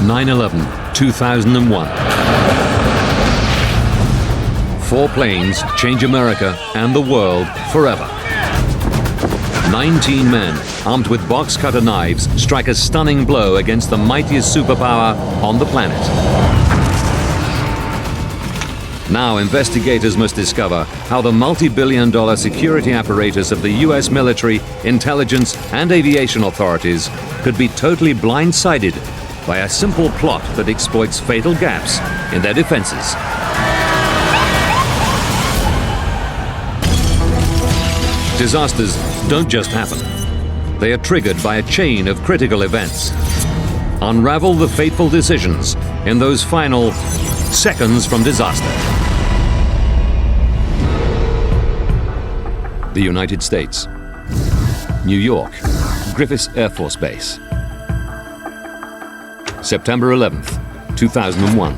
9/11/2001. 4 planes change America and the world forever. 19 men, armed with box cutter knives, strike a stunning blow against the mightiest superpower on the planet. Now investigators must discover how the multi-billion-dollar security apparatus of the US military, intelligence, and aviation authorities could be totally blindsided by a simple plot that exploits fatal gaps in their defenses. Disasters don't just happen. They are triggered by a chain of critical events. Unravel the fateful decisions in those final seconds from disaster. The United States. New York, Griffiths Air Force Base. September 11th, 2001,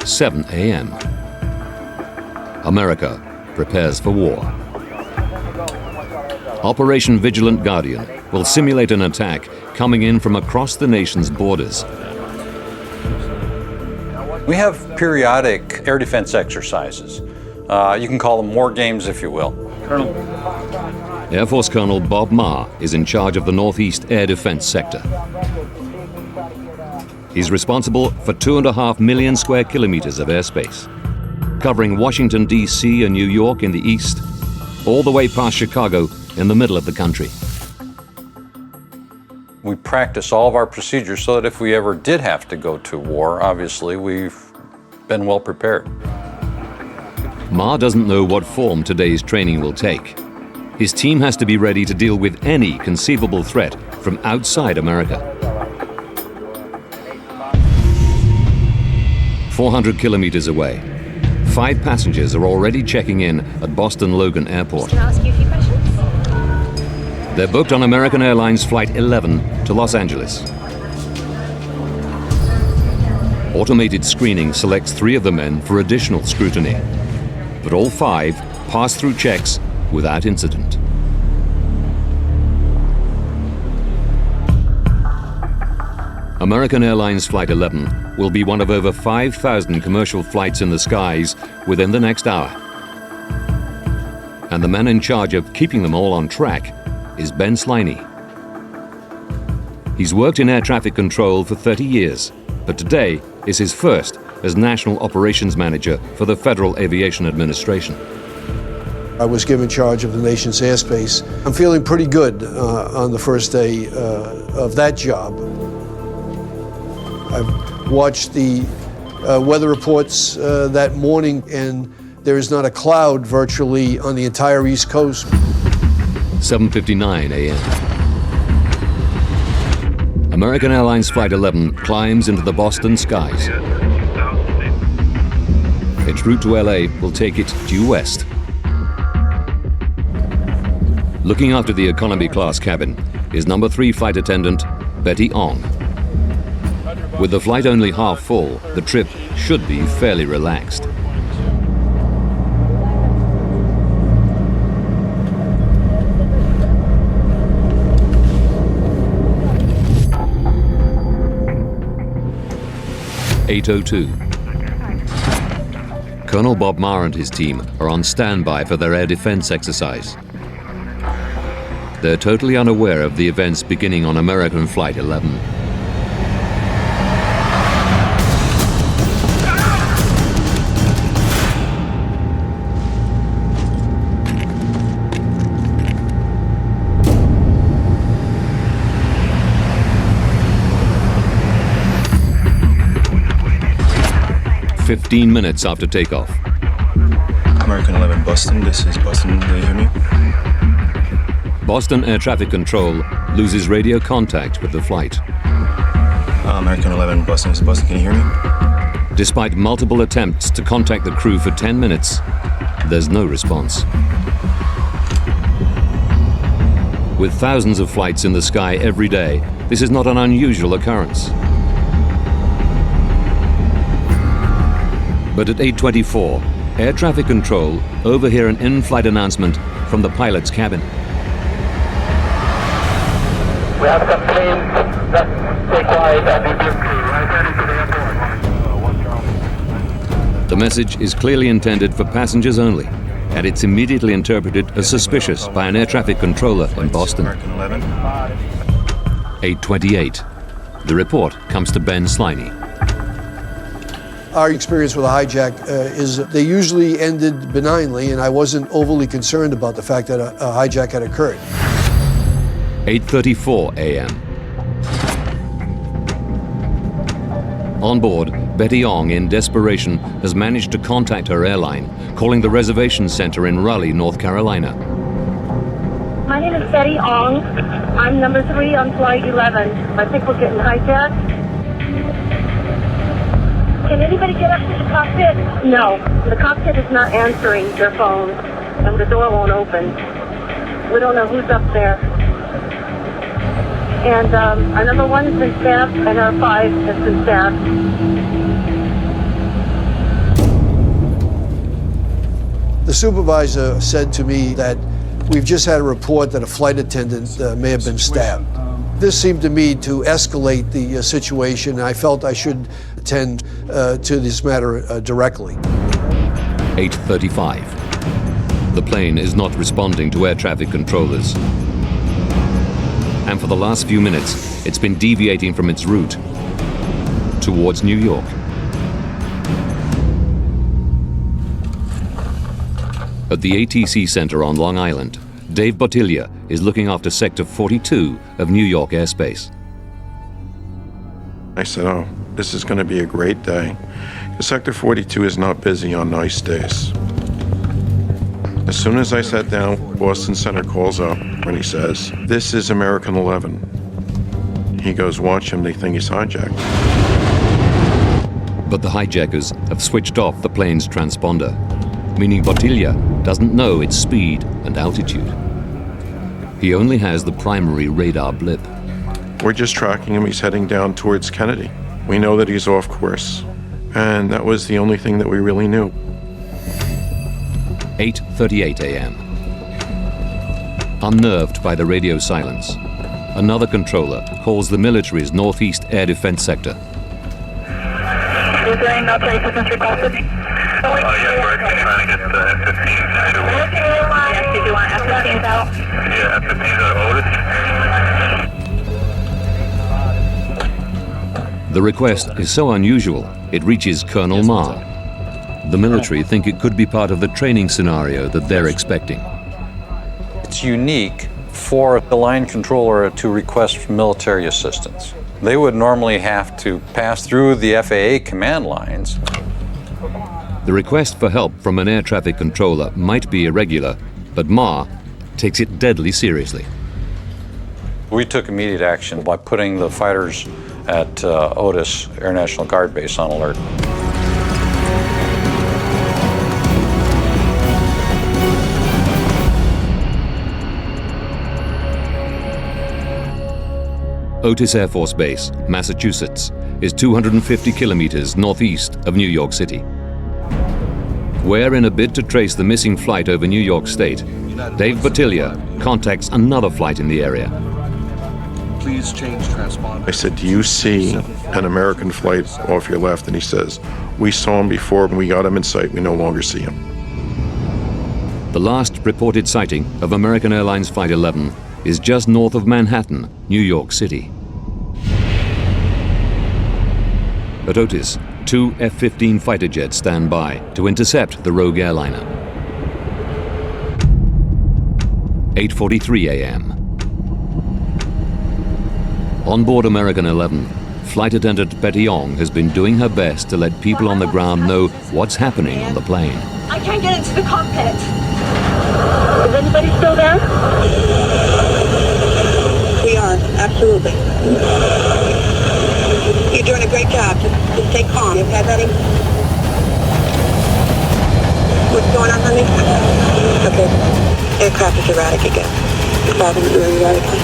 7 a.m. America prepares for war. Operation Vigilant Guardian will simulate an attack coming in from across the nation's borders. We have periodic air defense exercises. You can call them war games, if you will. Colonel. Air Force Colonel Bob Marr is in charge of the Northeast Air Defense Sector. He's responsible for 2.5 million square kilometers of airspace, covering Washington, D.C. and New York in the east, all the way past Chicago in the middle of the country. We practice all of our procedures so that if we ever did have to go to war, obviously we've been well prepared. Marr doesn't know what form today's training will take. His team has to be ready to deal with any conceivable threat from outside America. 400 kilometers away, 5 passengers are already checking in at Boston Logan Airport. Can I ask you a few questions? They're booked on American Airlines Flight 11 to Los Angeles. Automated screening selects 3 of the men for additional scrutiny, but all 5 pass through checks without incident. American Airlines Flight 11 will be one of over 5,000 commercial flights in the skies within the next hour. And the man in charge of keeping them all on track is Ben Sliney. He's worked in air traffic control for 30 years, but today is his first as National Operations Manager for the Federal Aviation Administration. I was given charge of the nation's airspace. I'm feeling pretty good on the first day of that job. I've watched the weather reports that morning, and there is not a cloud virtually on the entire East Coast. 7:59 a.m. American Airlines Flight 11 climbs into the Boston skies. Its route to LA will take it due west. Looking after the economy class cabin is number 3 flight attendant Betty Ong. With the flight only half full, the trip should be fairly relaxed. (8:02). Colonel Bob Marr and his team are on standby for their air defense exercise. They're totally unaware of the events beginning on American Flight 11. "15 minutes after takeoff. American 11 Boston, this is Boston, do you hear me? Boston Air Traffic Control loses radio contact with the flight. American 11 Boston, this is Boston, can you hear me? Despite multiple attempts to contact the crew for 10 minutes, there's no response. With thousands of flights in the sky every day, this is not an unusual occurrence. But at 8:24, Air Traffic Control overhear an in-flight announcement from the pilot's cabin. We have some planes that Stay quiet. Right ready for the airport. The message is clearly intended for passengers only, and it's immediately interpreted as suspicious by an air traffic controller in Boston. American 11. 8:28. The report comes to Ben Sliney. Our experience with a hijack is they usually ended benignly, and I wasn't overly concerned about the fact that a hijack had occurred. 8:34 a.m. On board, Betty Ong, in desperation, has managed to contact her airline, calling the reservation center in Raleigh, North Carolina. My name is Betty Ong. I'm number 3 on flight 11. I think we're getting hijacked. Can anybody get up to the cockpit? No, the cockpit is not answering their phones, and the door won't open. We don't know who's up there. And our number 1 has been staffed, and our 5 has been staffed. The supervisor said to me that we've just had a report that a flight attendant may have been stabbed. This seemed to me to escalate the situation. I felt I should attend to this matter directly. 8:35. The plane is not responding to air traffic controllers. And for the last few minutes, it's been deviating from its route towards New York. At the ATC Center on Long Island, Dave Bottiglia is looking after Sector 42 of New York airspace. I said, oh, this is going to be a great day. Sector 42 is not busy on nice days. As soon as I sat down, Boston Center calls up and he says, this is American 11. He goes, watch him, they think he's hijacked. But the hijackers have switched off the plane's transponder, meaning Bottiglia doesn't know its speed and altitude. He only has the primary radar blip. We're just tracking him. He's heading down towards Kennedy. We know that he's off course. And that was the only thing that we really knew. 8:38 a.m. Unnerved by the radio silence, another controller calls the military's northeast air defense sector. Is there any military assistance requested? Yeah, we're actually trying to get the F-15s to... Yes, did you want F-15s out? Yeah, F-15s out of Otis. The request is so unusual, it reaches Colonel Ma. The military think it could be part of the training scenario that they're expecting. It's unique for the line controller to request military assistance. They would normally have to pass through the FAA command lines. The request for help from an air traffic controller might be irregular, but Ma takes it deadly seriously. We took immediate action by putting the fighters at Otis Air National Guard Base on alert. Otis Air Force Base, Massachusetts, is 250 kilometers northeast of New York City. Where, in a bid to trace the missing flight over New York State, Dave Bottiglia contacts another flight in the area. Please change transponder. I said, do you see an American flight off your left? And he says, we saw him before, but we got him in sight. We no longer see him. The last reported sighting of American Airlines Flight 11 is just north of Manhattan, New York City. At Otis, 2 F-15 fighter jets stand by to intercept the rogue airliner. 8:43 a.m. On board American 11, flight attendant Betty Ong has been doing her best to let people on the ground know what's happening on the plane. I can't get into the cockpit. Is anybody still there? We are, absolutely. You're doing a great job. Just stay calm. You okay, Betty? What's going on, honey? Okay. Aircraft is erratic again. Father, you're erratically.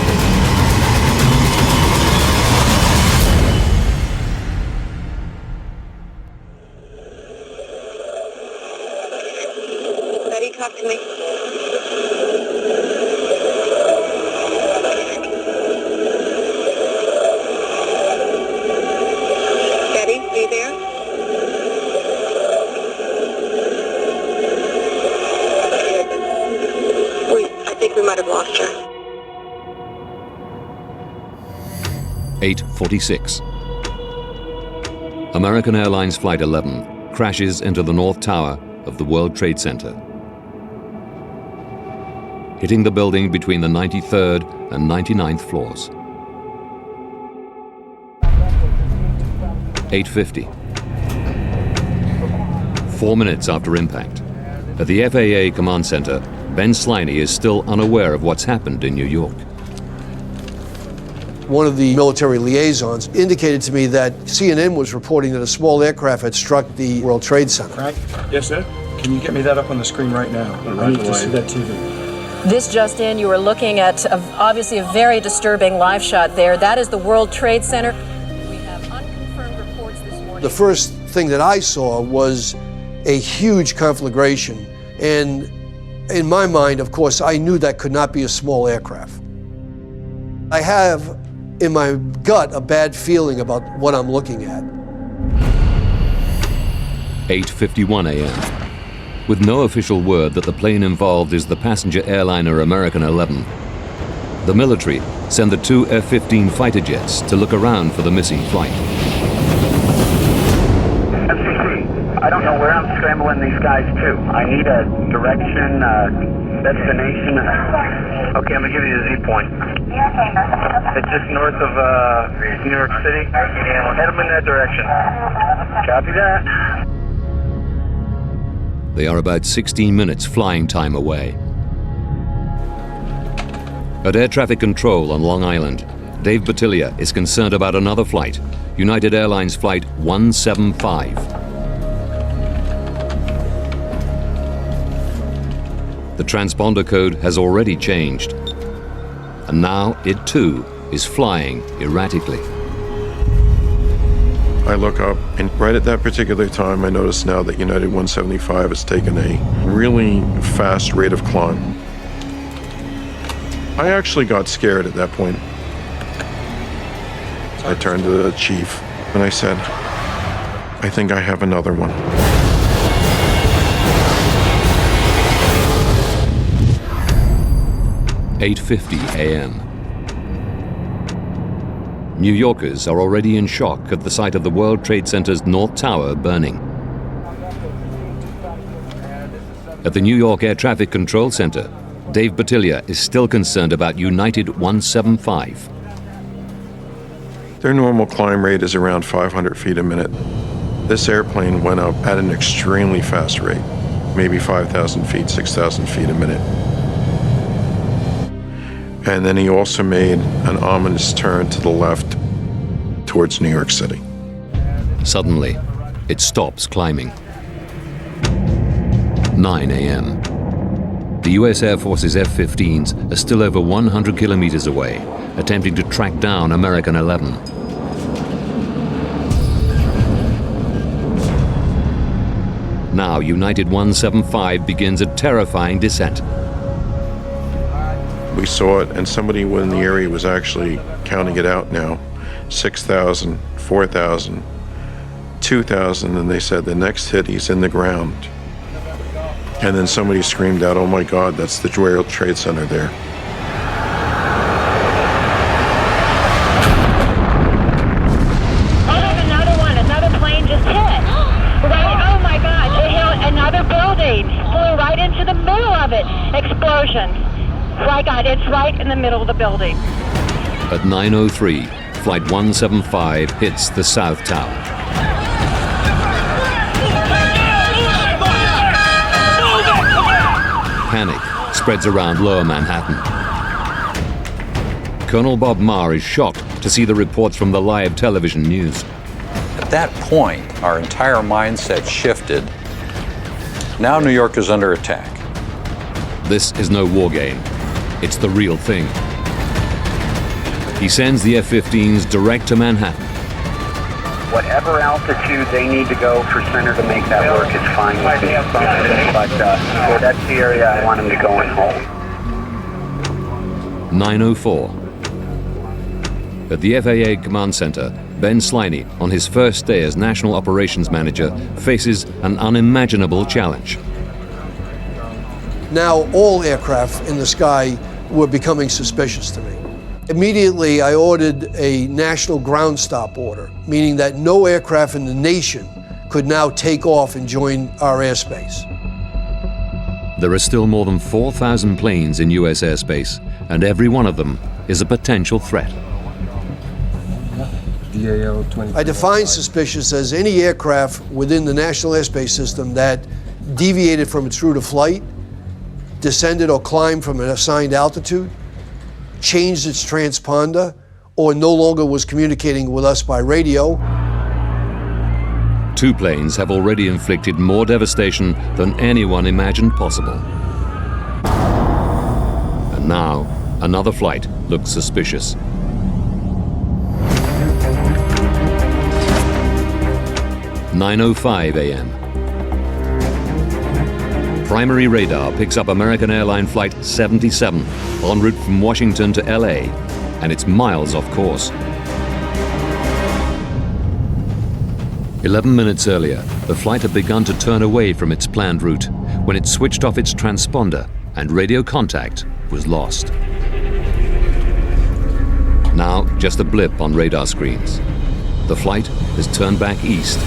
Betty, talk to me. posture. 8:46. American Airlines Flight 11 crashes into the North Tower of the World Trade Center, hitting the building between the 93rd and 99th floors. 8:50. 4 minutes after impact, at the FAA Command Center, Ben Sliney is still unaware of what's happened in New York. One of the military liaisons indicated to me that CNN was reporting that a small aircraft had struck the World Trade Center. Frank? Yes, sir? Can you get me that up on the screen right now? I need to see that TV. This just in, you were looking at obviously a very disturbing live shot there. That is the World Trade Center. We have unconfirmed reports this morning. The first thing that I saw was a huge conflagration. And in my mind, of course, I knew that could not be a small aircraft. I have in my gut a bad feeling about what I'm looking at. 8:51 a.m. With no official word that the plane involved is the passenger airliner American 11, the military send the two F-15 fighter jets to look around for the missing flight. FCC, I don't know where I'm scrambling these guys to. I need a direction, destination. Okay, I'm gonna give you the Z point. It's just north of New York City. Head them in that direction. Copy that. They are about 16 minutes flying time away. At Air Traffic Control on Long Island, Dave Bottiglia is concerned about another flight, United Airlines Flight 175. The transponder code has already changed, and now it too is flying erratically. I look up, and right at that particular time, I notice now that United 175 has taken a really fast rate of climb. I actually got scared at that point. I turned to the chief, and I said, I think I have another one. (8:50 a.m.) New Yorkers are already in shock at the sight of the World Trade Center's North Tower burning. At the New York Air Traffic Control Center, Dave Bottiglia is still concerned about United 175. Their normal climb rate is around 500 feet a minute. This airplane went up at an extremely fast rate, maybe 5,000 feet, 6,000 feet a minute. And then he also made an ominous turn to the left towards New York City. Suddenly, it stops climbing. 9 a.m. The U.S. Air Force's F-15s are still over 100 kilometers away, attempting to track down American 11. Now, United 175 begins a terrifying descent. We saw it, and somebody in the area was actually counting it out now. 6,000, 4,000, 2,000, and they said the next hit, he's in the ground. And then somebody screamed out, oh my God, that's the World Trade Center there. Oh, another one, another plane just hit. Right, oh my God, it hit another building. Flew right into the middle of it. Explosion. Right, God, it's right in the middle of the building. At 9:03, Flight 175 hits the South Tower. Panic spreads around lower Manhattan. Colonel Bob Marr is shocked to see the reports from the live television news. At that point, our entire mindset shifted. Now New York is under attack. This is no war game. It's the real thing. He sends the F-15s direct to Manhattan. Whatever altitude they need to go for center to make that work is fine with me. But that's the area I want them to go and hold. 9:04. At the FAA Command Center, Ben Sliney, on his first day as National Operations Manager, faces an unimaginable challenge. Now all aircraft in the sky were becoming suspicious to me. Immediately, I ordered a national ground stop order, meaning that no aircraft in the nation could now take off and join our airspace. There are still more than 4,000 planes in U.S. airspace, and every one of them is a potential threat. I define suspicious as any aircraft within the National Airspace System that deviated from its route of flight, descended or climbed from an assigned altitude, changed its transponder, or no longer was communicating with us by radio. 2 planes have already inflicted more devastation than anyone imagined possible. And now, another flight looks suspicious. (9:05 a.m.) Primary radar picks up American airline flight 77 en route from Washington to LA, and it's miles off course. 11 minutes earlier, the flight had begun to turn away from its planned route when it switched off its transponder and radio contact was lost. Now, just a blip on radar screens. The flight has turned back east,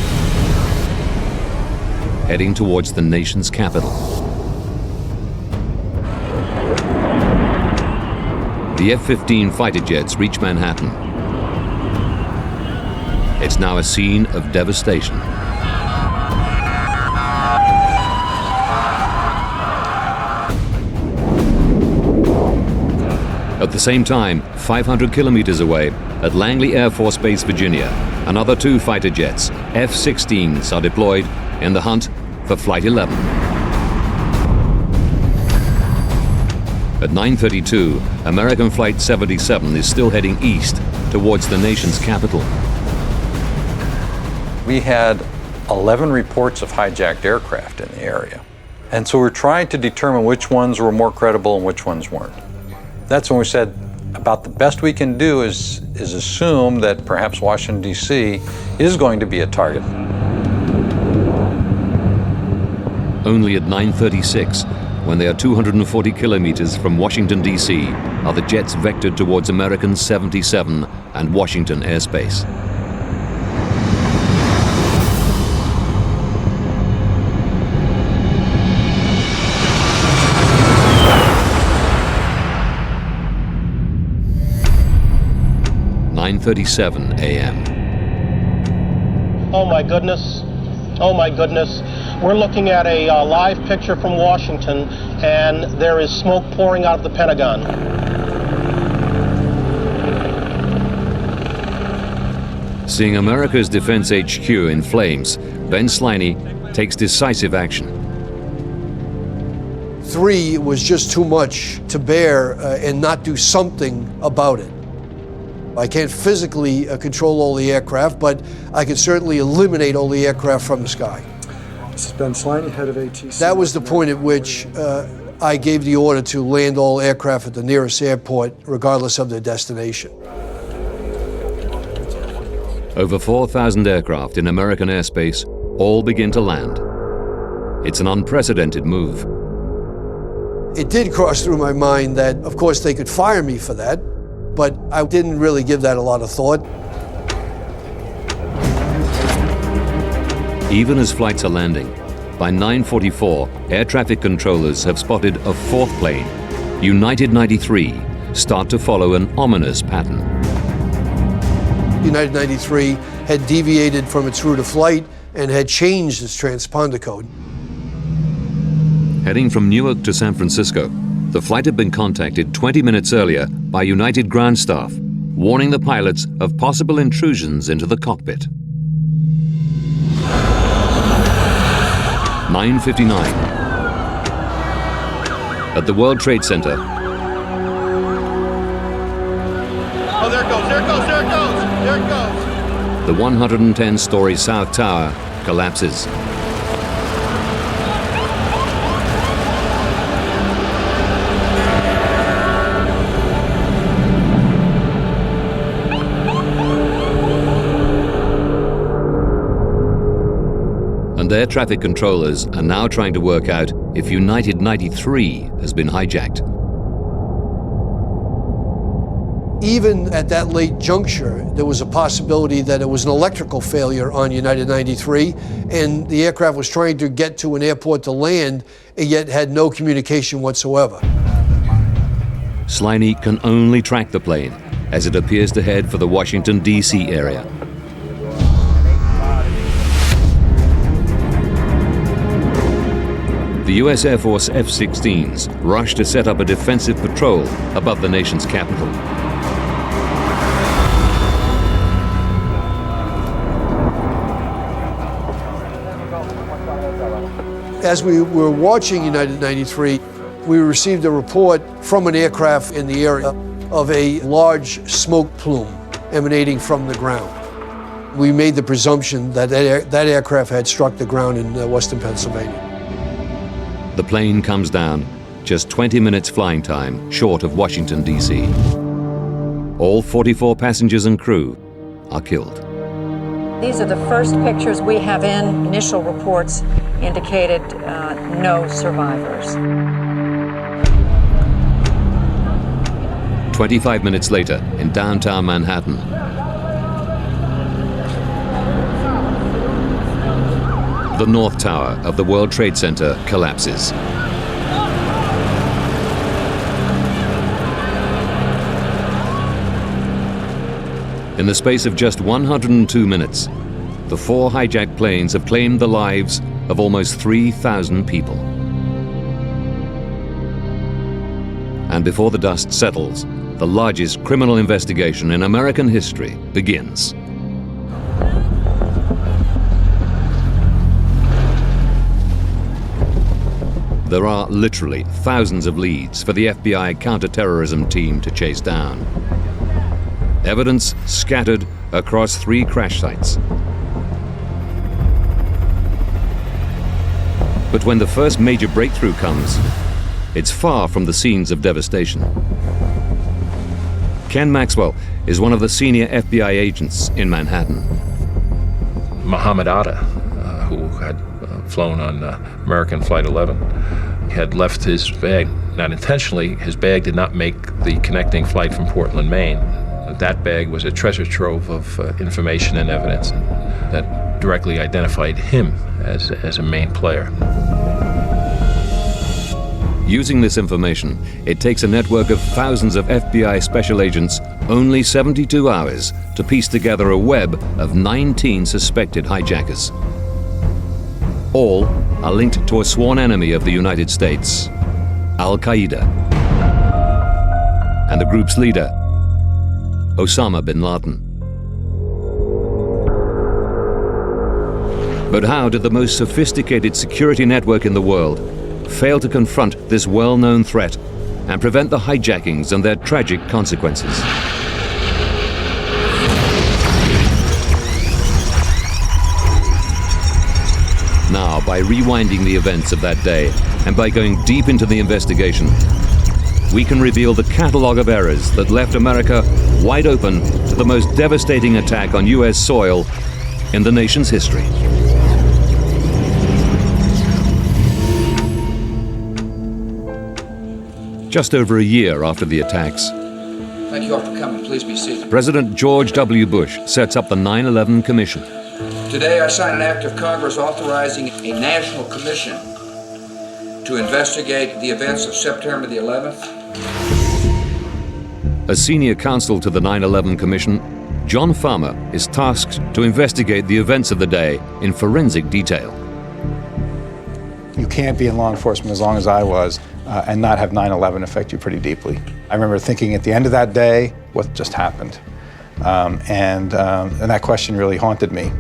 heading towards the nation's capital. The F-15 fighter jets reach Manhattan. It's now a scene of devastation. At the same time, 500 kilometers away, at Langley Air Force Base, Virginia, another 2 fighter jets, F-16s, are deployed in the hunt for Flight 11. At 9:32, American Flight 77 is still heading east towards the nation's capital. We had 11 reports of hijacked aircraft in the area. And so we're trying to determine which ones were more credible and which ones weren't. That's when we said about the best we can do is assume that perhaps Washington, D.C. is going to be a target. Only at 9:36, when they are 240 kilometers from Washington, D.C., are the jets vectored towards American 77 and Washington airspace. (9:37 a.m.) Oh my goodness. Oh my goodness. We're looking at a live picture from Washington, and there is smoke pouring out of the Pentagon. Seeing America's Defense HQ in flames, Ben Sliney takes decisive action. 3 was just too much to bear and not do something about it. I can't physically control all the aircraft, but I can certainly eliminate all the aircraft from the sky. This is Ben Sliney, head of ATC. That was the point at which I gave the order to land all aircraft at the nearest airport, regardless of their destination. Over 4,000 aircraft in American airspace all begin to land. It's an unprecedented move. It did cross through my mind that, of course, they could fire me for that, but I didn't really give that a lot of thought. Even as flights are landing, by 9:44, air traffic controllers have spotted a 4th plane, United 93, start to follow an ominous pattern. United 93 had deviated from its route of flight and had changed its transponder code. Heading from Newark to San Francisco, the flight had been contacted 20 minutes earlier by United ground staff, warning the pilots of possible intrusions into the cockpit. 9:59. At the World Trade Center. Oh, there it goes, there it goes, there it goes, there it goes. The 110-story South Tower collapses. And air traffic controllers are now trying to work out if United 93 has been hijacked. Even at that late juncture, there was a possibility that it was an electrical failure on United 93, and the aircraft was trying to get to an airport to land, and yet had no communication whatsoever. Sliney can only track the plane as it appears to head for the Washington, D.C. area. The U.S. Air Force F-16s rushed to set up a defensive patrol above the nation's capital. As we were watching United 93, we received a report from an aircraft in the area of a large smoke plume emanating from the ground. We made the presumption that that aircraft had struck the ground in western Pennsylvania. The plane comes down just 20 minutes flying time short of Washington, D.C. All 44 passengers and crew are killed. These are the first pictures we have in. Initial reports indicated no survivors. 25 minutes later, in downtown Manhattan, the North Tower of the World Trade Center collapses. In the space of just 102 minutes, the 4 hijacked planes have claimed the lives of almost 3,000 people. And before the dust settles, the largest criminal investigation in American history begins. There are literally thousands of leads for the FBI counterterrorism team to chase down. Evidence scattered across 3 crash sites. But when the first major breakthrough comes, it's far from the scenes of devastation. Ken Maxwell is one of the senior FBI agents in Manhattan. Mohammed Atta, who had flown on American Flight 11, had left his bag, not intentionally. His bag did not make the connecting flight from Portland, Maine. That bag was a treasure trove of information and evidence that directly identified him as a main player. Using this information, it takes a network of thousands of FBI special agents only 72 hours to piece together a web of 19 suspected hijackers. All are linked to a sworn enemy of the United States, Al-Qaeda, and the group's leader, Osama bin Laden. But how did the most sophisticated security network in the world fail to confront this well-known threat and prevent the hijackings and their tragic consequences? Now, by rewinding the events of that day and by going deep into the investigation, we can reveal the catalog of errors that left America wide open to the most devastating attack on U.S. soil in the nation's history. Just over a year after the attacks, thank you all for coming. Please be seated. President George W. Bush sets up the 9/11 Commission. Today I sign an act of Congress authorizing a national commission to investigate the events of September the 11th. As senior counsel to the 9/11 Commission, John Farmer is tasked to investigate the events of the day in forensic detail. You can't be in law enforcement as long as I was and not have 9/11 affect you pretty deeply. I remember thinking at the end of that day, what just happened? And that question really haunted me.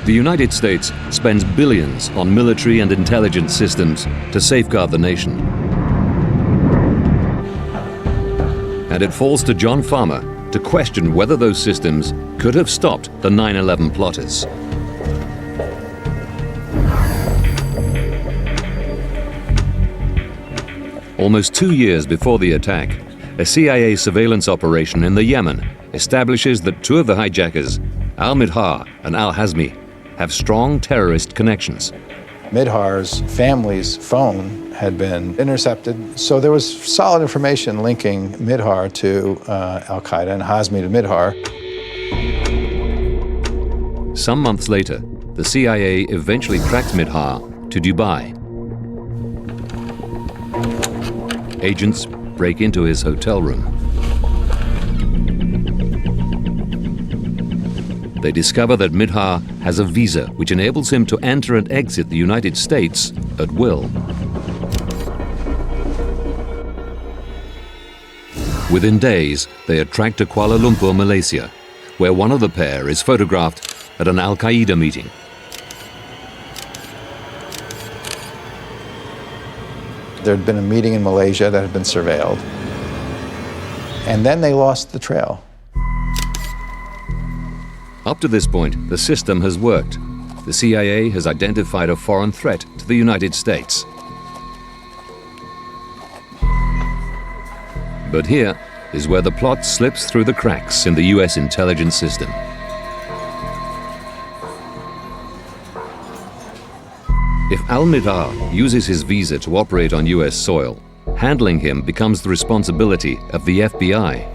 The United States spends billions on military and intelligence systems to safeguard the nation. And it falls to John Farmer to question whether those systems could have stopped the 9/11 plotters. Almost 2 years before the attack, a CIA surveillance operation in the Yemen establishes that 2 of the hijackers, Al-Midhar and Al-Hazmi, have strong terrorist connections. Midhar's family's phone had been intercepted, so there was solid information linking Midhar to al-Qaeda and Hazmi to Midhar. Some months later, the CIA eventually tracks Midhar to Dubai. Agents break into his hotel room. They discover that Midhar has a visa which enables him to enter and exit the United States at will. Within days, they are tracked to Kuala Lumpur, Malaysia, where one of the pair is photographed at an al-Qaeda meeting. There had been a meeting in Malaysia that had been surveilled, and then they lost the trail. Up to this point, the system has worked. The CIA has identified a foreign threat to the United States. But here is where the plot slips through the cracks in the US intelligence system. If al-Midhar uses his visa to operate on US soil, handling him becomes the responsibility of the FBI.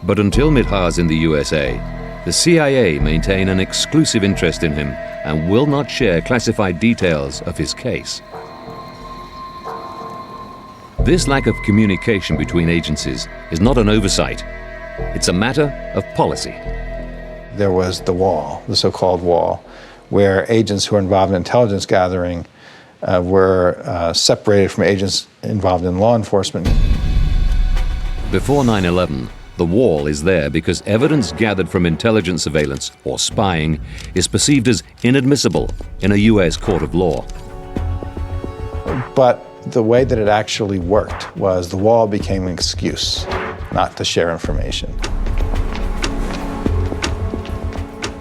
But until Midhar's in the USA, the CIA maintain an exclusive interest in him and will not share classified details of his case. This lack of communication between agencies is not an oversight. It's a matter of policy. There was the wall, the so-called wall, where agents who were involved in intelligence gathering were separated from agents involved in law enforcement. Before 9/11, the wall is there because evidence gathered from intelligence surveillance or spying is perceived as inadmissible in a US court of law. But the way that it actually worked was the wall became an excuse not to share information.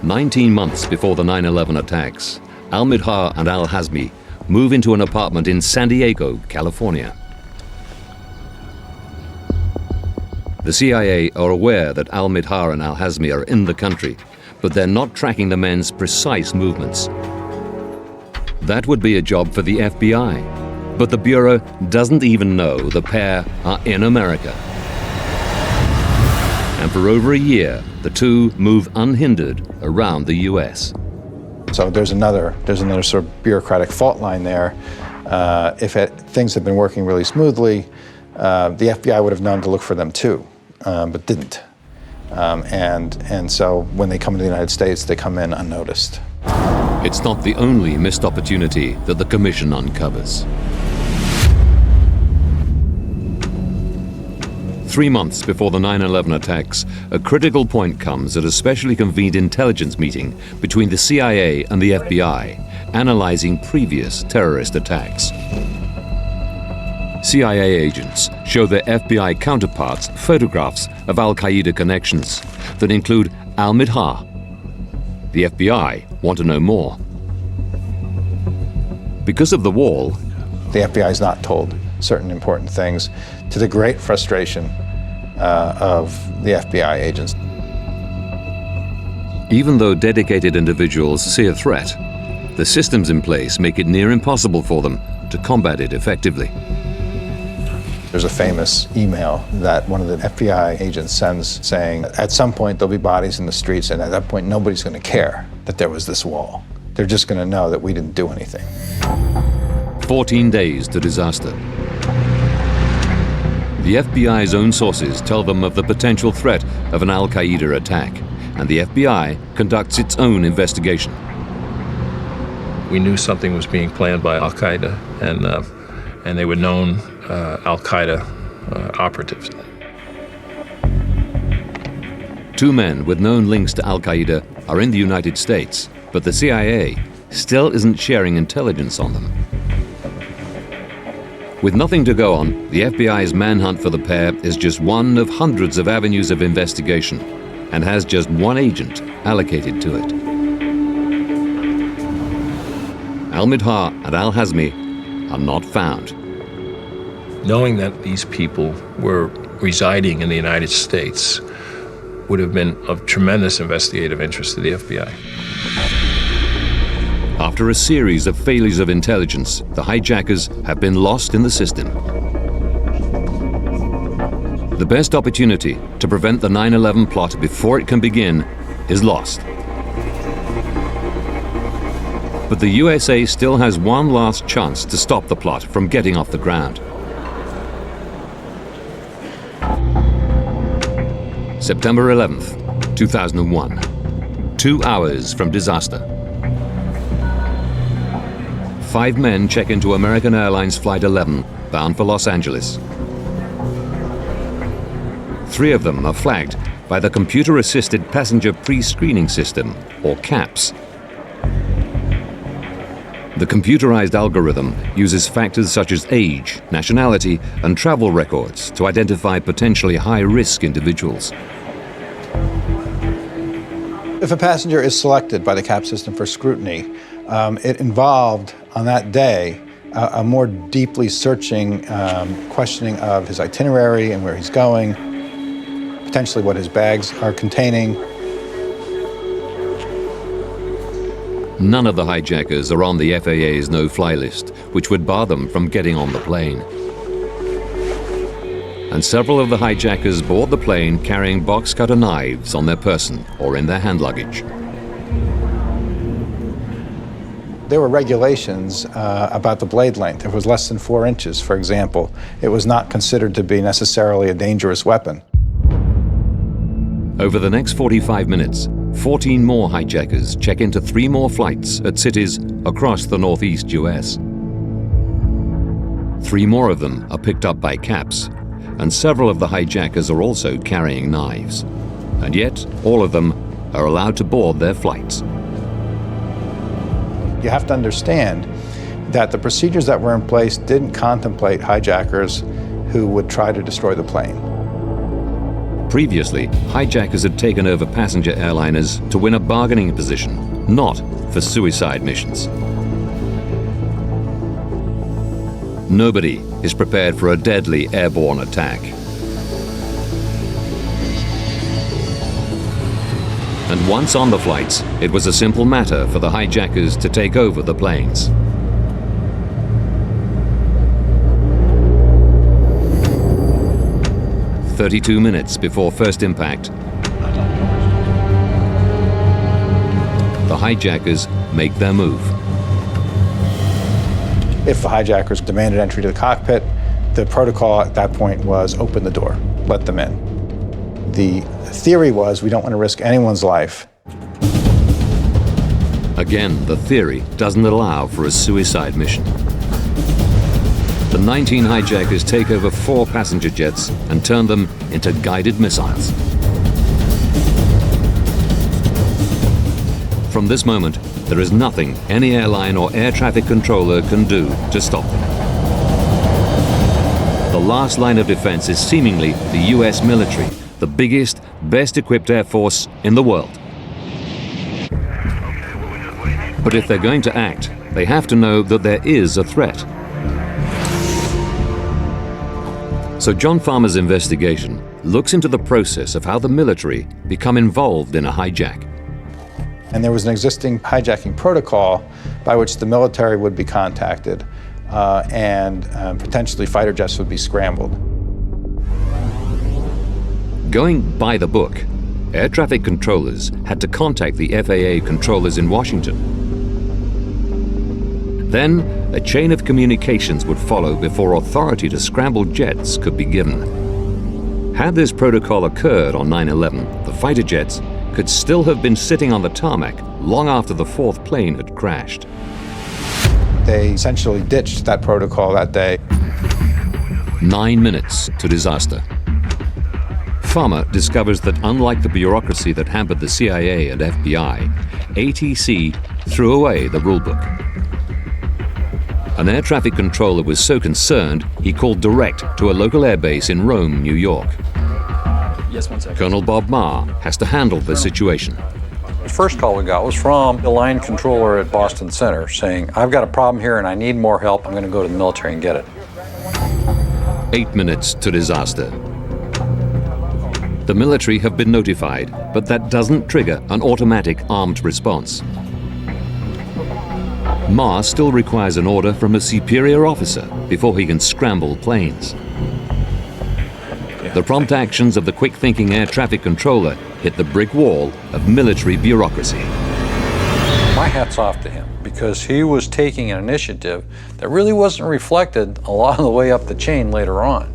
19 months before the 9/11 attacks, al-Midhar and al-Hazmi move into an apartment in San Diego, California. The CIA are aware that al-Midhar and al-Hazmi are in the country, but they're not tracking the men's precise movements. That would be a job for the FBI, but the Bureau doesn't even know the pair are in America. And for over a year, the two move unhindered around the US. So there's another sort of bureaucratic fault line there. Things had been working really smoothly, the FBI would have known to look for them too, but didn't. And so when they come to the United States, they come in unnoticed. It's not the only missed opportunity that the Commission uncovers. 3 months before the 9/11 attacks, a critical point comes at a specially convened intelligence meeting between the CIA and the FBI, analyzing previous terrorist attacks. CIA agents show their FBI counterparts photographs of al-Qaeda connections that include al-Midhar. The FBI want to know more. Because of the wall, the FBI is not told certain important things, to the great frustration of the FBI agents. Even though dedicated individuals see a threat, the systems in place make it near impossible for them to combat it effectively. There's a famous email that one of the FBI agents sends saying, at some point there'll be bodies in the streets, and at that point nobody's going to care that there was this wall. They're just going to know that we didn't do anything. 14 days to disaster. The FBI's own sources tell them of the potential threat of an al-Qaeda attack, and the FBI conducts its own investigation. We knew something was being planned by al-Qaeda, and they were known al-Qaeda operatives. 2 men with known links to al-Qaeda are in the United States, but the CIA still isn't sharing intelligence on them. With nothing to go on, the FBI's manhunt for the pair is just one of hundreds of avenues of investigation and has just one agent allocated to it. Al-Midhar and al-Hazmi are not found. Knowing that these people were residing in the United States would have been of tremendous investigative interest to the FBI. After a series of failures of intelligence, the hijackers have been lost in the system. The best opportunity to prevent the 9/11 plot before it can begin is lost. But the USA still has one last chance to stop the plot from getting off the ground. September 11th, 2001. 2 hours from disaster. 5 men check into American Airlines Flight 11, bound for Los Angeles. 3 of them are flagged by the Computer-Assisted Passenger Pre-Screening System, or CAPS. The computerized algorithm uses factors such as age, nationality, and travel records to identify potentially high-risk individuals. If a passenger is selected by the CAPS system for scrutiny, it involved on that day a more deeply searching questioning of his itinerary and where he's going, potentially what his bags are containing. None of the hijackers are on the FAA's no-fly list, which would bar them from getting on the plane. And several of the hijackers board the plane carrying box-cutter knives on their person or in their hand luggage. There were regulations about the blade length. If it was less than 4 inches, for example, it was not considered to be necessarily a dangerous weapon. Over the next 45 minutes, 14 more hijackers check into 3 more flights at cities across the northeast US. 3 more of them are picked up by CAPS, and several of the hijackers are also carrying knives. And yet, all of them are allowed to board their flights. You have to understand that the procedures that were in place didn't contemplate hijackers who would try to destroy the plane. Previously, hijackers had taken over passenger airliners to win a bargaining position, not for suicide missions. Nobody is prepared for a deadly airborne attack. And once on the flights, it was a simple matter for the hijackers to take over the planes. "32 minutes before first impact, the hijackers make their move. If the hijackers demanded entry to the cockpit, the protocol at that point was open the door, let them in. The theory was we don't want to risk anyone's life. Again, the theory doesn't allow for a suicide mission. The 19 hijackers take over 4 passenger jets and turn them into guided missiles. From this moment, there is nothing any airline or air traffic controller can do to stop them. The last line of defense is seemingly the US military, the biggest, best-equipped air force in the world. But if they're going to act, they have to know that there is a threat. So John Farmer's investigation looks into the process of how the military become involved in a hijack. And there was an existing hijacking protocol by which the military would be contacted and potentially fighter jets would be scrambled. Going by the book, air traffic controllers had to contact the FAA controllers in Washington. Then, a chain of communications would follow before authority to scramble jets could be given. Had this protocol occurred on 9/11, the fighter jets could still have been sitting on the tarmac long after the 4th plane had crashed. They essentially ditched that protocol that day. 9 minutes to disaster. Farmer discovers that unlike the bureaucracy that hampered the CIA and FBI, ATC threw away the rulebook. An air traffic controller was so concerned, he called direct to a local airbase in Rome, New York. Yes, 1 second. Colonel Bob Marr has to handle the situation. The first call we got was from the line controller at Boston Center saying, "I've got a problem here and I need more help. I'm going to go to the military and get it." 8 minutes to disaster. The military have been notified, but that doesn't trigger an automatic armed response. Ma still requires an order from a superior officer before he can scramble planes. The prompt actions of the quick-thinking air traffic controller hit the brick wall of military bureaucracy. My hat's off to him, because he was taking an initiative that really wasn't reflected a lot of the way up the chain later on.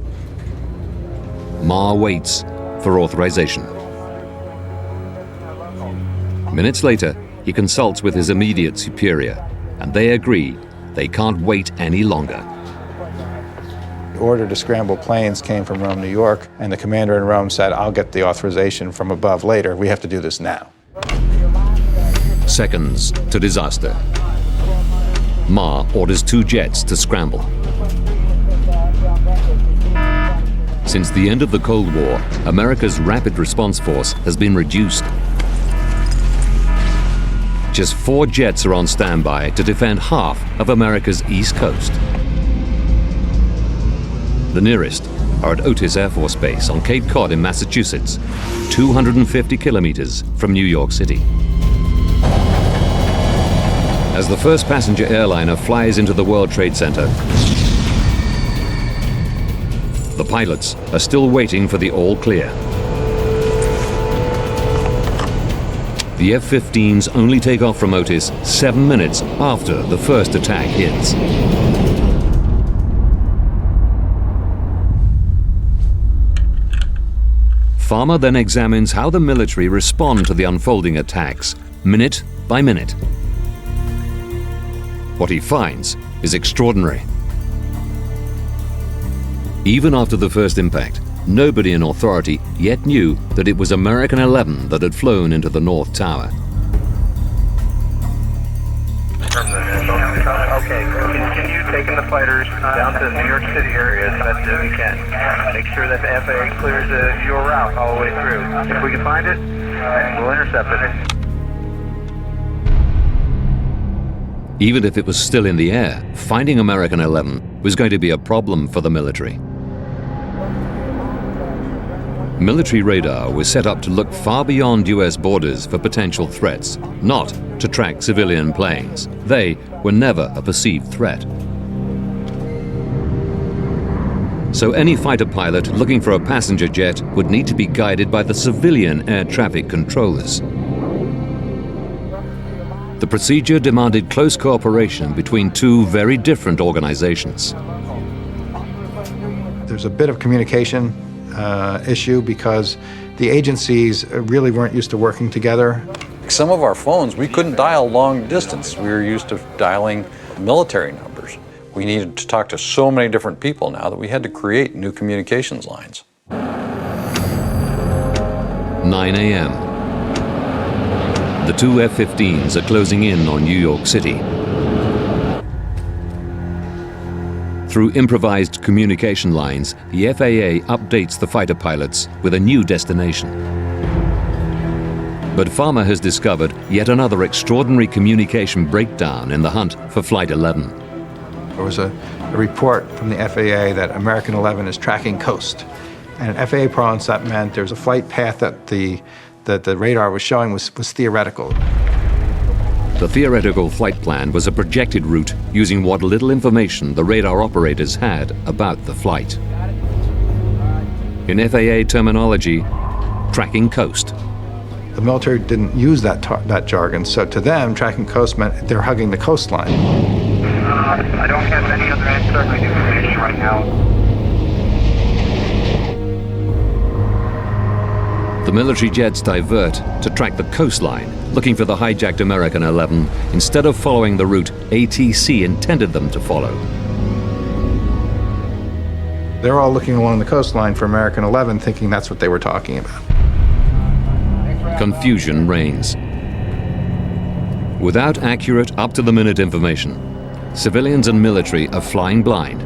Ma waits for authorization. Minutes later, he consults with his immediate superior, and they agree they can't wait any longer. The order to scramble planes came from Rome, New York, and the commander in Rome said, I'll get the authorization from above later. We have to do this now. Seconds to disaster. Ma orders 2 jets to scramble. Since the end of the Cold War, America's Rapid Response Force has been reduced. Just 4 jets are on standby to defend half of America's East Coast. The nearest are at Otis Air Force Base on Cape Cod in Massachusetts, 250 kilometers from New York City. As the first passenger airliner flies into the World Trade Center, the pilots are still waiting for the all clear. The F-15s only take off from Otis 7 minutes after the first attack hits. Farmer then examines how the military respond to the unfolding attacks, minute by minute. What he finds is extraordinary. Even after the first impact, nobody in authority yet knew that it was American 11 that had flown into the North Tower. Okay, continue taking the fighters down to the New York City area as best as we can. Make sure that the FAA clears your route all the way through. If we can find it, we'll intercept it. Even if it was still in the air, finding American 11 was going to be a problem for the military. Military radar was set up to look far beyond US borders for potential threats, not to track civilian planes. They were never a perceived threat. So any fighter pilot looking for a passenger jet would need to be guided by the civilian air traffic controllers. The procedure demanded close cooperation between 2 very different organizations. There's a bit of communication issue because the agencies really weren't used to working together. Some of our phones, we couldn't dial long distance. We were used to dialing military numbers. We needed to talk to so many different people now that we had to create new communications lines. 9 a.m. The 2 F-15s are closing in on New York City. Through improvised communication lines, the FAA updates the fighter pilots with a new destination. But Farmer has discovered yet another extraordinary communication breakdown in the hunt for Flight 11. There was a report from the FAA that American 11 is tracking coast. And in FAA parlance, that meant there's a flight path that the radar was showing was theoretical. The theoretical flight plan was a projected route using what little information the radar operators had about the flight. In FAA terminology, tracking coast. The military didn't use that jargon, so to them, tracking coast meant they're hugging the coastline. I don't have any other insight information right now. The military jets divert to track the coastline, looking for the hijacked American 11, instead of following the route ATC intended them to follow. They're all looking along the coastline for American 11, thinking that's what they were talking about. Confusion reigns. Without accurate, up-to-the-minute information, civilians and military are flying blind.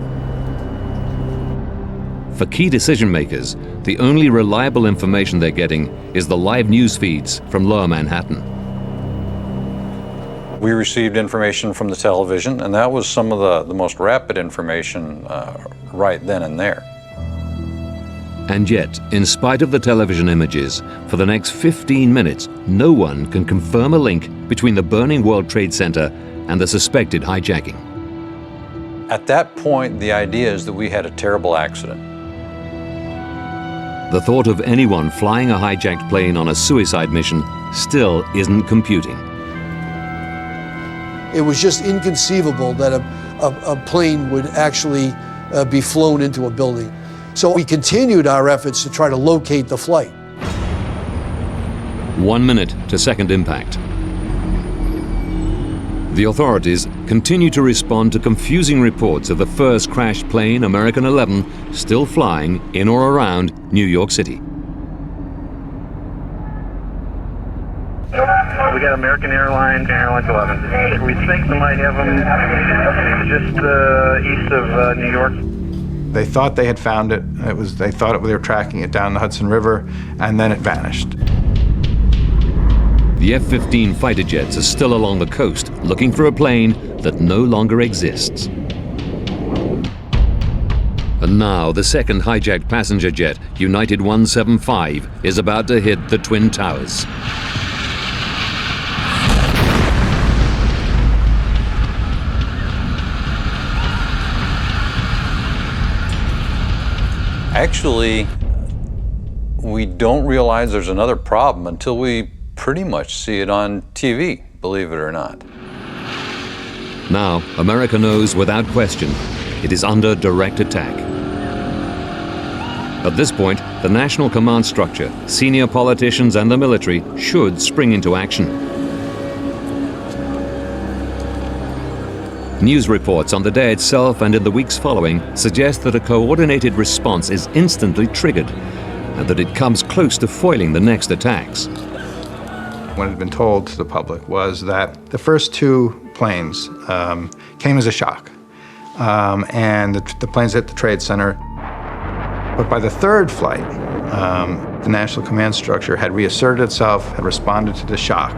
For key decision makers, the only reliable information they're getting is the live news feeds from Lower Manhattan. We received information from the television, and that was some of the most rapid information right then and there. And yet, in spite of the television images, for the next 15 minutes, no one can confirm a link between the burning World Trade Center and the suspected hijacking. At that point, the idea is that we had a terrible accident. The thought of anyone flying a hijacked plane on a suicide mission still isn't computing. It was just inconceivable that a plane would actually be flown into a building. So we continued our efforts to try to locate the flight. 1 minute to second impact. The authorities continue to respond to confusing reports of the first crashed plane, American 11, still flying in or around New York City. We got American Airlines, Airlines 11. We think we might have them just east of New York. They thought they had found it. They thought they were tracking it down the Hudson River, and then it vanished. The F-15 fighter jets are still along the coast, looking for a plane that no longer exists. And now the second hijacked passenger jet, United 175, is about to hit the Twin Towers. Actually, we don't realize there's another problem until we pretty much see it on TV, believe it or not. Now, America knows without question it is under direct attack. At this point, the national command structure, senior politicians and the military should spring into action. News reports on the day itself and in the weeks following suggest that a coordinated response is instantly triggered and that it comes close to foiling the next attacks. What had been told to the public was that the first two planes came as a shock, and the planes hit the Trade Center. But by the third flight, the National Command Structure had reasserted itself, had responded to the shock.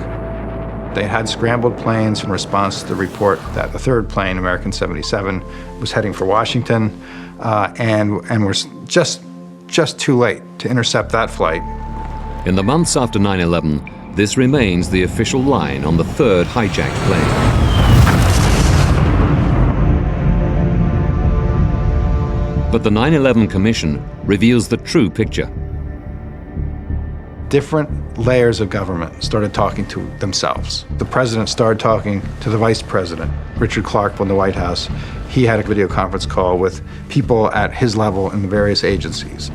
They had scrambled planes in response to the report that the third plane, American 77, was heading for Washington, and were just too late to intercept that flight. In the months after 9/11, this remains the official line on the third hijacked plane. But the 9/11 Commission reveals the true picture. Different layers of government started talking to themselves. The president started talking to the vice president. Richard Clark in the White House, he had a video conference call with people at his level in the various agencies.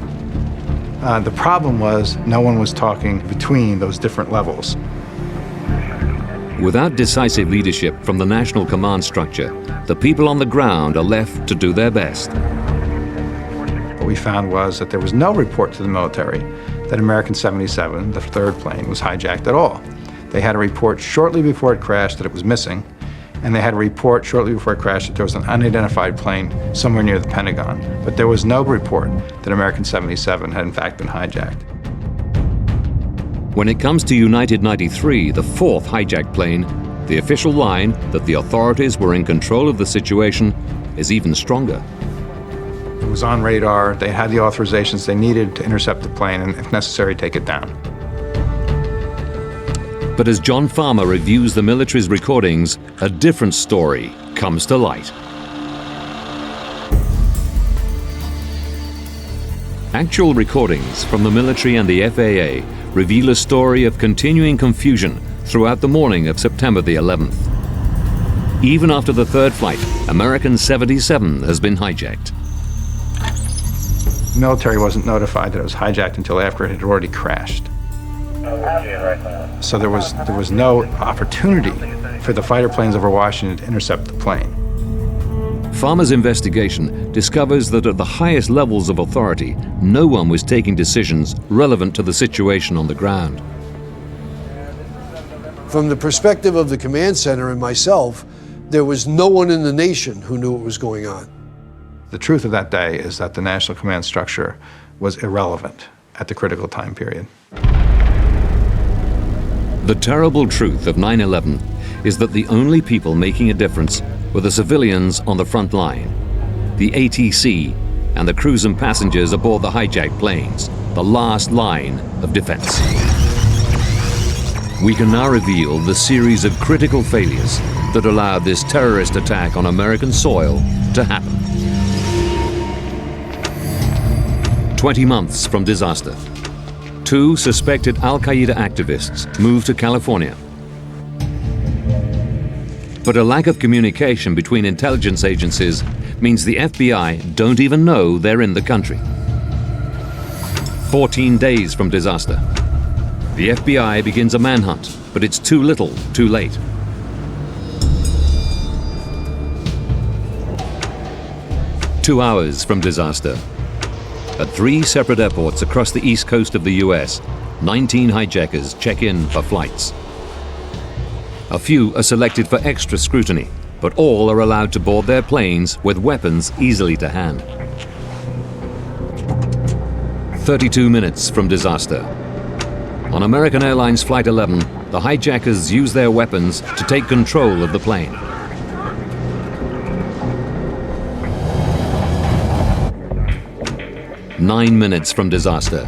The problem was no one was talking between those different levels. Without decisive leadership from the national command structure, the people on the ground are left to do their best. What we found was that there was no report to the military that American 77, the third plane, was hijacked at all. They had a report shortly before it crashed that it was missing, and they had a report shortly before it crashed that there was an unidentified plane somewhere near the Pentagon. But there was no report that American 77 had in fact been hijacked. When it comes to United 93, the fourth hijacked plane, the official line that the authorities were in control of the situation is even stronger. It was on radar. They had the authorizations they needed to intercept the plane and, if necessary, take it down. But as John Farmer reviews the military's recordings, a different story comes to light. Actual recordings from the military and the FAA reveal a story of continuing confusion throughout the morning of September the 11th. Even after the third flight, American 77 has been hijacked. The military wasn't notified that it was hijacked until after it had already crashed. So there was no opportunity for the fighter planes over Washington to intercept the plane. Farmer's investigation discovers that at the highest levels of authority, no one was taking decisions relevant to the situation on the ground. From the perspective of the command center and myself, there was no one in the nation who knew what was going on. The truth of that day is that the national command structure was irrelevant at the critical time period. The terrible truth of 9/11 is that the only people making a difference were the civilians on the front line, the ATC, and the crews and passengers aboard the hijacked planes, the last line of defense. We can now reveal the series of critical failures that allowed this terrorist attack on American soil to happen. 20 months from disaster, 2 suspected Al-Qaeda activists moved to California. But a lack of communication between intelligence agencies means the FBI don't even know they're in the country. 14 days from disaster, the FBI begins a manhunt, but it's too little, too late. Two hours from disaster, at 3 separate airports across the east coast of the US, 19 hijackers check in for flights. A few are selected for extra scrutiny, but all are allowed to board their planes with weapons easily to hand. 32 minutes from disaster. On American Airlines Flight 11, the hijackers use their weapons to take control of the plane. Nine minutes from disaster.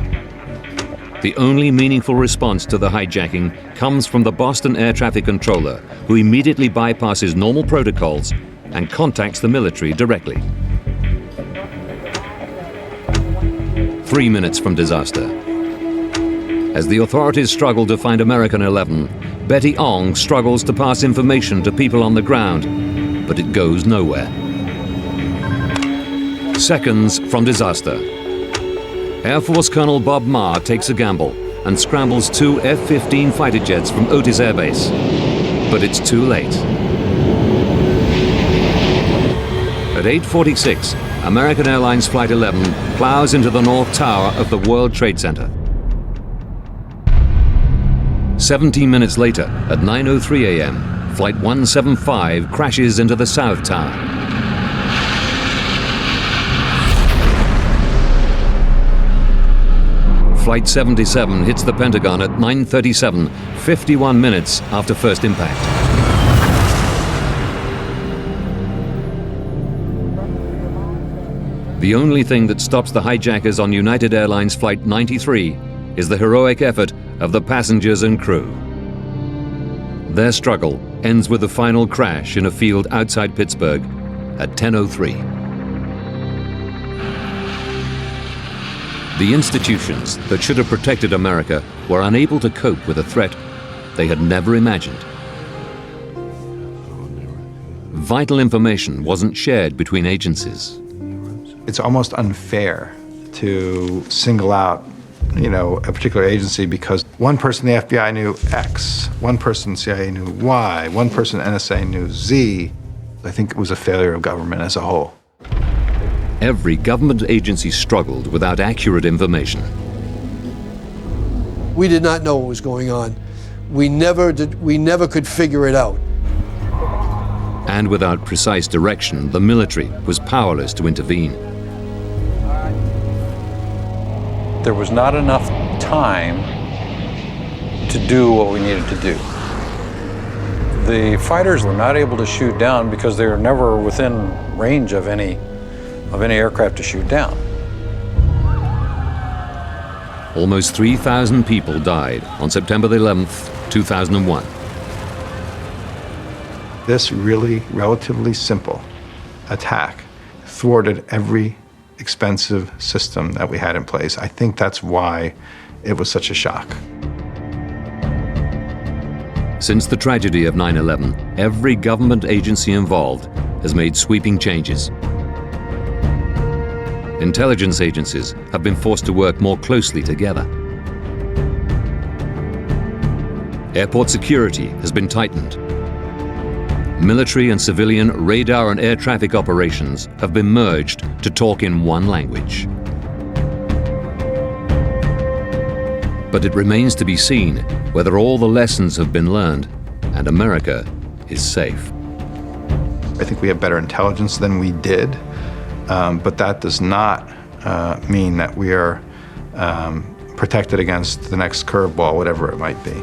The only meaningful response to the hijacking comes from the Boston air traffic controller, who immediately bypasses normal protocols and contacts the military directly. 3 minutes from disaster. As the authorities struggle to find American 11, Betty Ong struggles to pass information to people on the ground, but it goes nowhere. Seconds from disaster. Air Force Colonel Bob Marr takes a gamble and scrambles 2 F-15 fighter jets from Otis Air Base. But it's too late. At 8:46, American Airlines Flight 11 plows into the North Tower of the World Trade Center. 17 minutes later, at 9:03 a.m., Flight 175 crashes into the South Tower. Flight 77 hits the Pentagon at 9:37, 51 minutes after first impact. The only thing that stops the hijackers on United Airlines Flight 93 is the heroic effort of the passengers and crew. Their struggle ends with the final crash in a field outside Pittsburgh at 10:03. The institutions that should have protected America were unable to cope with a threat they had never imagined. Vital information wasn't shared between agencies. It's almost unfair to single out, a particular agency because one person in the FBI knew X, one person in CIA knew Y, one person in NSA knew Z. I think it was a failure of government as a whole. Every government agency struggled without accurate information. We did not know what was going on. We never could figure it out. And without precise direction, the military was powerless to intervene. There was not enough time to do what we needed to do. The fighters were not able to shoot down because they were never within range of any aircraft to shoot down. Almost 3,000 people died on September the 11th, 2001. This really relatively simple attack thwarted every expensive system that we had in place. I think that's why it was such a shock. Since the tragedy of 9/11, every government agency involved has made sweeping changes. Intelligence agencies have been forced to work more closely together. Airport security has been tightened. Military and civilian radar and air traffic operations have been merged to talk in one language. But it remains to be seen whether all the lessons have been learned and America is safe. I think we have better intelligence than we did, but that does not mean that we are protected against the next curveball, whatever it might be.